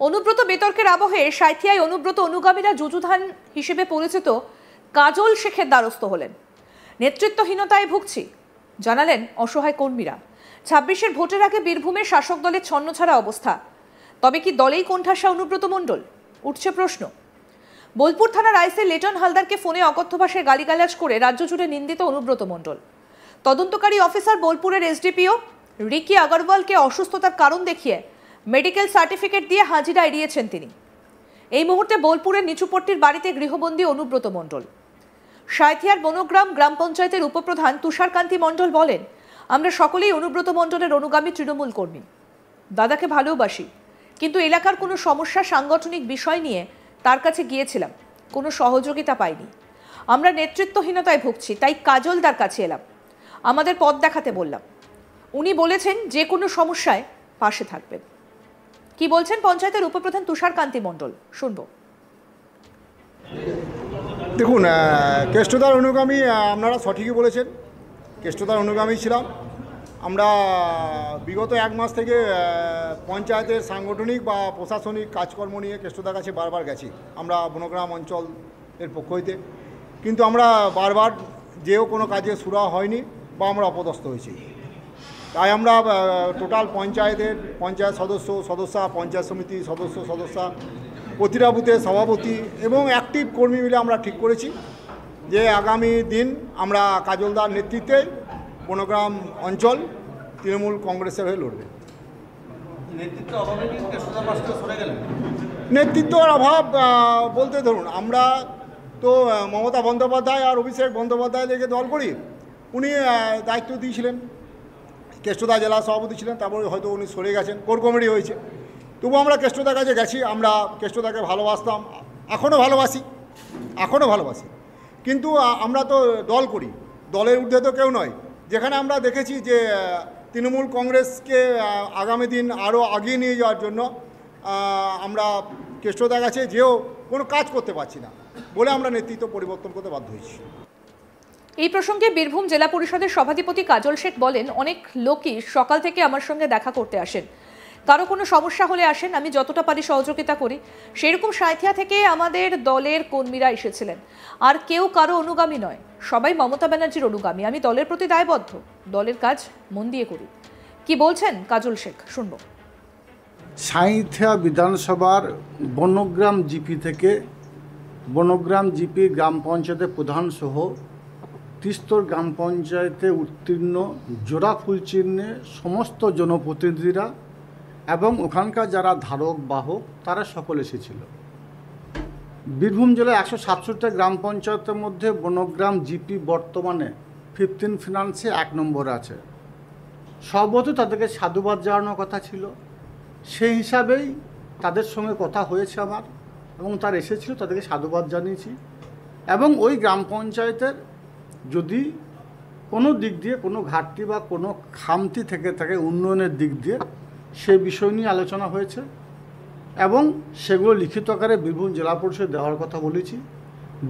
অনুব্রত বিতর্কের আবহে সাঁইথিয়ায় অনুব্রত অনুগামীরা যুযুধান হিসেবে পরিচিত কাজল শেখের দ্বারস্থ হলেন। নেতৃত্বহীনতায় ভুগছি জানালেন অসহায় কর্মীরা। ২৬-এর ভোটের আগে বীরভূমে শাসক দলের ছন্নছাড়া অবস্থা। তবে কি দলেই কোণঠাসা অনুব্রত মণ্ডল? উঠছে প্রশ্ন। বোলপুর থানার আইসি লিটন হালদারকে ফোনে অকথ্য ভাষায় গালিগালাজ করে রাজ্য জুড়ে নিন্দিত অনুব্রত মণ্ডল। তদন্তকারী অফিসার বোলপুরের এসডিপিও রিকি আগরওয়ালকে অসুস্থতার কারণ দেখিয়ে মেডিকেল সার্টিফিকেট দিয়ে হাজিরা এড়িয়েছেন তিনি। এই মুহূর্তে বোলপুরের নিচুপট্টির বাড়িতে গৃহবন্দী অনুব্রত মণ্ডল। সাঁইথিয়ার বনগ্রাম গ্রাম পঞ্চায়েতের উপপ্রধান তুষারকান্তি মণ্ডল বলেন, আমরা সকলেই অনুব্রত মণ্ডলের অনুগামী তৃণমূল কর্মী। দাদাকে ভালোবাসি, কিন্তু এলাকার কোনো সমস্যা সাংগঠনিক বিষয় নিয়ে তার কাছে গিয়েছিলাম, কোনো সহযোগিতা পাইনি। আমরা নেতৃত্বহীনতায় ভুগছি, তাই কাজলদার কাছে এলাম, আমাদের পথ দেখাতে বললাম। উনি বলেছেন যে কোনো সমস্যায় পাশে থাকবেন। কি বলছেন পঞ্চায়েতের উপপ্রধান তুষারকান্তি মণ্ডল, শুনবো। দেখুন, কেষ্টদার অনুগামী আপনারা সঠিকই বলেছেন। কেষ্টদার অনুগামী ছিলাম আমরা। বিগত 1 মাস থেকে পঞ্চায়েতের সাংগঠনিক বা প্রশাসনিক কাজকর্ম নিয়ে কেষ্টদার কাছে বারবার গেছি আমরা বনগ্রাম অঞ্চলের পক্ষ হইতে, কিন্তু আমরা বারবার যেও কোনো কাজে সুরা হয়নি বা আমরা অপদস্থ হয়েছি। তাই আমরা টোটাল পঞ্চায়েত সদস্যা, পঞ্চায়েত সমিতি সদস্যা, প্রতিটা বুথের সভাপতি এবং অ্যাক্টিভ কর্মী মিলে আমরা ঠিক করেছি যে আগামী দিন আমরা কাজলদার নেতৃত্বে বনগ্রাম অঞ্চল তৃণমূল কংগ্রেসের হয়ে লড়বে। নেতৃত্বের অভাব বলতে ধরুন, আমরা তো মমতা বন্দ্যোপাধ্যায় আর অভিষেক বন্দ্যোপাধ্যায়কে দল করি। উনি দায়িত্ব দিয়েছিলেন, কেষ্টদা জেলা সভাপতি ছিলেন, তারপরে হয়তো উনি সরে গেছেন, কোর কমিটি হয়েছে। তবু আমরা কেষ্টদার কাছে গেছি, আমরা কেষ্টদাকে ভালোবাসতাম, এখনও ভালোবাসি। কিন্তু আমরা তো দল করি, দলের ঊর্ধ্বে তো কেউ নয়। যেখানে আমরা দেখেছি যে তৃণমূল কংগ্রেসকে আগামী দিন আরও এগিয়ে নিয়ে যাওয়ার জন্য আমরা কেষ্টদার কাছে যেও কোনো কাজ করতে পারছি না বলে আমরা নেতৃত্ব পরিবর্তন করতে বাধ্য হয়েছি। এই প্রসঙ্গে বীরভূম জেলা পরিষদের সভাধিপতি কাজল শেখ বলেন, অনেক লোকই সকাল থেকে আমার সঙ্গে দেখা করতে আসেন, কারো কোনো সমস্যা হলে আসেন, আমি যতটা পারি সহযোগিতা করি। সেরকম সাঁইথিয়া থেকে আমাদের দলের কর্মীরা এসেছিলেন, আর কেউ কারো অনুগামী নয়, সবাই মমতা ব্যানার্জির অনুগামী। আমি দলের প্রতি দায়বদ্ধ, দলের কাজ মন দিয়ে করি। কি বলছেন কাজল শেখ, শুনবো। সাঁইথিয়া বিধানসভার বনগ্রাম জিপি থেকে বনগ্রাম জিপি গ্রাম পঞ্চায়েতের প্রধান সহ তিস্তর গ্রাম পঞ্চায়েতে উত্তীর্ণ জোড়া ফুল চিহ্নে সমস্ত জনপ্রতিনিধিরা এবং ওখানকার যারা ধারক বাহক তারা সকলে এসেছিল। বীরভূম জেলায় 167টা গ্রাম পঞ্চায়েতের মধ্যে বনগ্রাম জিপি বর্তমানে 15 ফিনান্সে 1 নম্বরে আছে। সর্বতই তাদেরকে সাধুবাদ জানানোর কথা ছিল, সেই হিসাবেই তাদের সঙ্গে কথা হয়েছে আমার, এবং তারা এসেছিল, তাদেরকে সাধুবাদ জানিয়েছি। এবং ওই গ্রাম পঞ্চায়েতের যদি কোনো দিক দিয়ে কোনো ঘাটতি বা কোনো খামতি থেকে থাকে উন্নয়নের দিক দিয়ে, সে বিষয় নিয়ে আলোচনা হয়েছে এবং সেগুলো লিখিত আকারে বীরভূম জেলা পরিষদ দেওয়ার কথা বলেছি।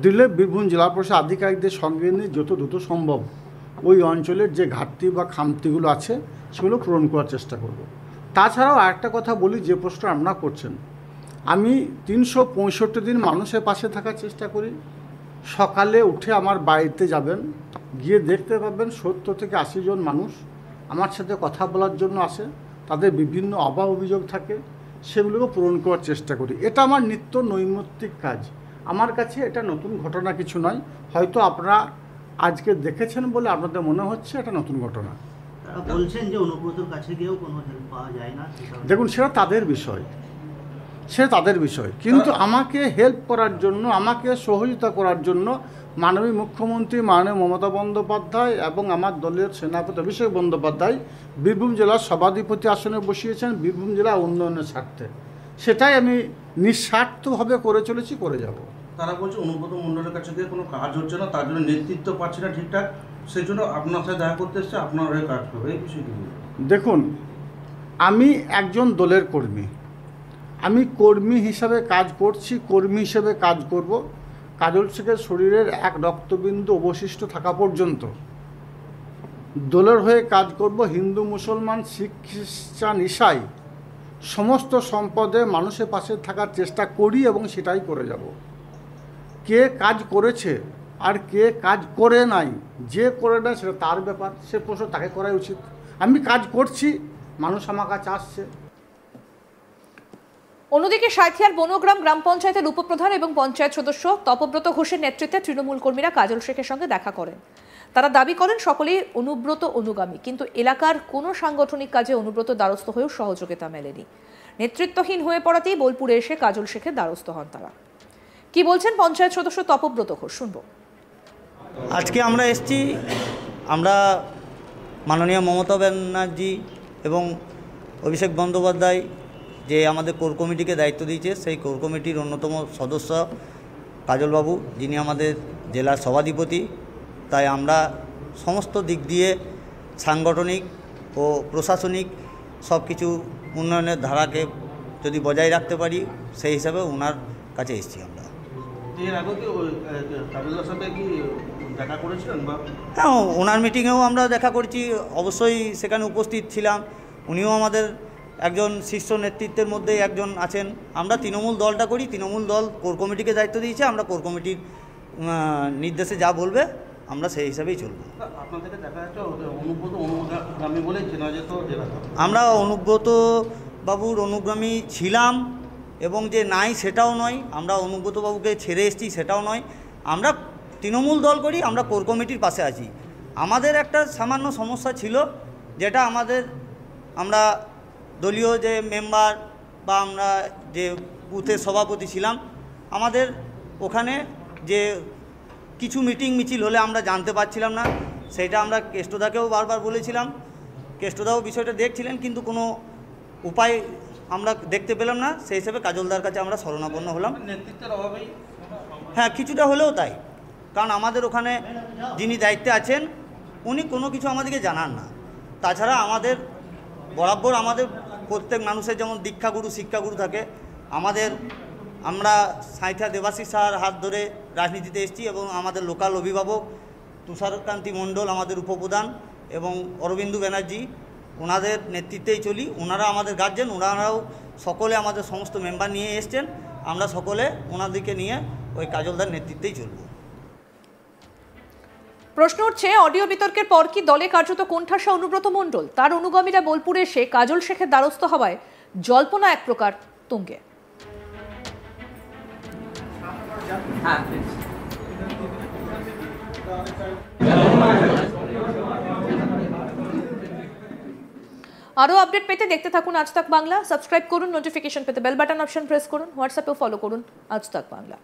দিলে বীরভূম জেলা পরিষদ আধিকারিকদের সঙ্গে নিয়ে যত দ্রুত সম্ভব ওই অঞ্চলের যে ঘাটতি বা খামতিগুলো আছে সেগুলো পূরণ করার চেষ্টা করব। তাছাড়াও আরেকটা কথা বলি, যে প্রশ্ন আপনারা করছেন, আমি 365 দিন মানুষের পাশে থাকার চেষ্টা করি। সকালে উঠে আমার বাড়িতে যাবেন, গিয়ে দেখতে পাবেন 70 থেকে 80 জন মানুষ আমার সাথে কথা বলার জন্য আসে, তাদের বিভিন্ন অভাব অভিযোগ থাকে, সেগুলোকে পূরণ করার চেষ্টা করি। এটা আমার নিত্য নৈমিত্তিক কাজ, আমার কাছে এটা নতুন ঘটনা কিছু নয়। হয়তো আপনারা আজকে দেখেছেন বলে আপনাদের মনে হচ্ছে এটা নতুন ঘটনা। বলছেন যে অনুব্রতর কাছে গিয়েও কোনো হেল্প পাওয়া যায় না। দেখুন, সেটা তাদের বিষয়, কিন্তু আমাকে হেল্প করার জন্য, আমাকে সহযোগিতা করার জন্য মাননীয় মুখ্যমন্ত্রী মাননীয় মমতা বন্দ্যোপাধ্যায় এবং আমার দলের সেনাপতি অভিষেক বন্দ্যোপাধ্যায় বীরভূম জেলার সভাধিপতি আসনে বসিয়েছেন বীরভূম জেলা উন্নয়নের স্বার্থে। সেটাই আমি নিঃস্বার্থভাবে করে চলেছি, করে যাব। তারা বলছে অনুব্রত মণ্ডলের কাছে গিয়ে কোনো কাজ হচ্ছে না, তার জন্য নেতৃত্ব পাচ্ছে না ঠিকঠাক, সেই জন্য আপনার সাথে দেখা করতে এসছে, আপনার হয়ে কাজ করবে। এই বিষয়টি দেখুন, আমি একজন দলের কর্মী, আমি কর্মী হিসাবে কাজ করছি, কর্মী হিসেবে কাজ করব। কাজল শেখের শরীরের এক রক্তবিন্দু অবশিষ্ট থাকা পর্যন্ত দলের হয়ে কাজ করব। হিন্দু মুসলমান শিখ খ্রিস্টান ইসাই সমস্ত সম্পদে মানুষের পাশে থাকার চেষ্টা করি এবং সেটাই করে যাব। কে কাজ করেছে আর কে কাজ করে নাই, যে করে না সেটা তার ব্যাপার, সে প্রশ্ন তাকে করাই উচিত। আমি কাজ করছি, মানুষ আমার কাছে আসছে। অন্যদিকে সাঁইথিয়ার বনগ্রাম গ্রাম পঞ্চায়েতের উপপ্রধান এবং পঞ্চায়েত সদস্য তপব্রত ঘোষের নেতৃত্বে তৃণমূল কর্মীরা কাজল শেখের সঙ্গে দেখা করেন। তারা দাবি করেন সকলেই অনুব্রত অনুগামী, কিন্তু এলাকার কোনো সাংগঠনিক কাজে অনুব্রত দ্বারস্থ হয়েও সহযোগিতা মেলেনি। নেতৃত্বহীন হয়ে পড়াতেই বোলপুরে এসে কাজল শেখের দ্বারস্থ হন তারা। কি বলছেন পঞ্চায়েত সদস্য তপব্রত ঘোষ, শুনবো। আজকে আমরা এসেছি, আমরা মাননীয় মমতা ব্যানার্জি এবং অভিষেক বন্দ্যোপাধ্যায় যে আমাদের কোর কমিটিকে দায়িত্ব দিয়েছে, সেই কোর কমিটির অন্যতম সদস্য কাজলবাবু, যিনি আমাদের জেলার সভাধিপতি। তাই আমরা সমস্ত দিক দিয়ে সাংগঠনিক ও প্রশাসনিক সব কিছু উন্নয়নের ধারাকে যদি বজায় রাখতে পারি, সেই হিসাবে ওনার কাছে এসেছি আমরা। এর আগে কি কাজলদার সাথে কি দেখা করেছিলেন? বা হ্যাঁ, ওনার মিটিংয়েও আমরা দেখা করেছি, অবশ্যই সেখানে উপস্থিত ছিলাম। উনিও আমাদের একজন শীর্ষ নেতৃত্বের মধ্যে একজন আছেন। আমরা তৃণমূল দলটা করি, তৃণমূল দল কোর কমিটিকে দায়িত্ব দিয়েছে, আমরা কোর কমিটির নির্দেশে যা বলবে আমরা সেই হিসাবেই চলব। আপনাদের দেখা যাচ্ছে অনুব্রত অনুগামী বলেই চেনা যেত জেলাটা। আমরা অনুব্রত বাবুর অনুগামী ছিলাম এবং যে নাই সেটাও নয়, আমরা অনুব্রত বাবুকে ছেড়ে এসেছি সেটাও নয়। আমরা তৃণমূল দল করি, আমরা কোর কমিটির পাশে আছি। আমাদের একটা সামান্য সমস্যা ছিল, যেটা আমরা দলীয় যে মেম্বার বা আমরা যে বুথের সভাপতি ছিলাম, আমাদের ওখানে যে কিছু মিটিং মিছিল হলে আমরা জানতে পারছিলাম না। সেটা আমরা কেষ্টদাকেও বারবার বলেছিলাম, কেষ্টদাও বিষয়টা দেখছিলেন, কিন্তু কোনো উপায় আমরা দেখতে পেলাম না। সেই হিসেবে কাজলদার কাছে আমরা শরণাপন্ন হলাম। নেতৃত্বের অভাবেই? হ্যাঁ, কিছুটা হলেও তাই। কারণ আমাদের ওখানে যিনি দায়িত্বে আছেন উনি কোনো কিছু আমাদেরকে জানান না। তাছাড়া আমাদের বরাবর আমাদের প্রত্যেক মানুষের যেমন দীক্ষাগুরু শিক্ষাগুরু থাকে, আমরা সাঁইথিয়া দেবাশিস স্যার হাত ধরে রাজনীতিতে এসেছি এবং আমাদের লোকাল অভিভাবক তুষারকান্তি মণ্ডল আমাদের উপপ্রধান এবং অরবিন্দু ব্যানার্জি, ওনাদের নেতৃত্বেই চলি। ওনারা আমাদের গার্জেন, ওনারাও সকলে আমাদের সমস্ত মেম্বার নিয়ে এসছেন। আমরা সকলে ওনাদেরকে নিয়ে ওই কাজলদার নেতৃত্বেই চলব। প্রশ্ন উঠছে, অডিও বিতর্কের পর কি দলে কার্যত কোণঠাসা অনুব্রত মণ্ডল? তার অনুগামীরা বোলপুরে এসে কাজল শেখের দ্বারস্থ হওয়ায় জল্পনা এক প্রকার তুঙ্গে। আরো আপডেট পেতে দেখতে থাকুন আজ তাক বাংলা। সাবস্ক্রাইব করুন, নোটিফিকেশন পেতে বেল বাটন অপশন প্রেস করুন, হোয়াটসঅ্যাপেও ফলো করুন আজ তাক বাংলা।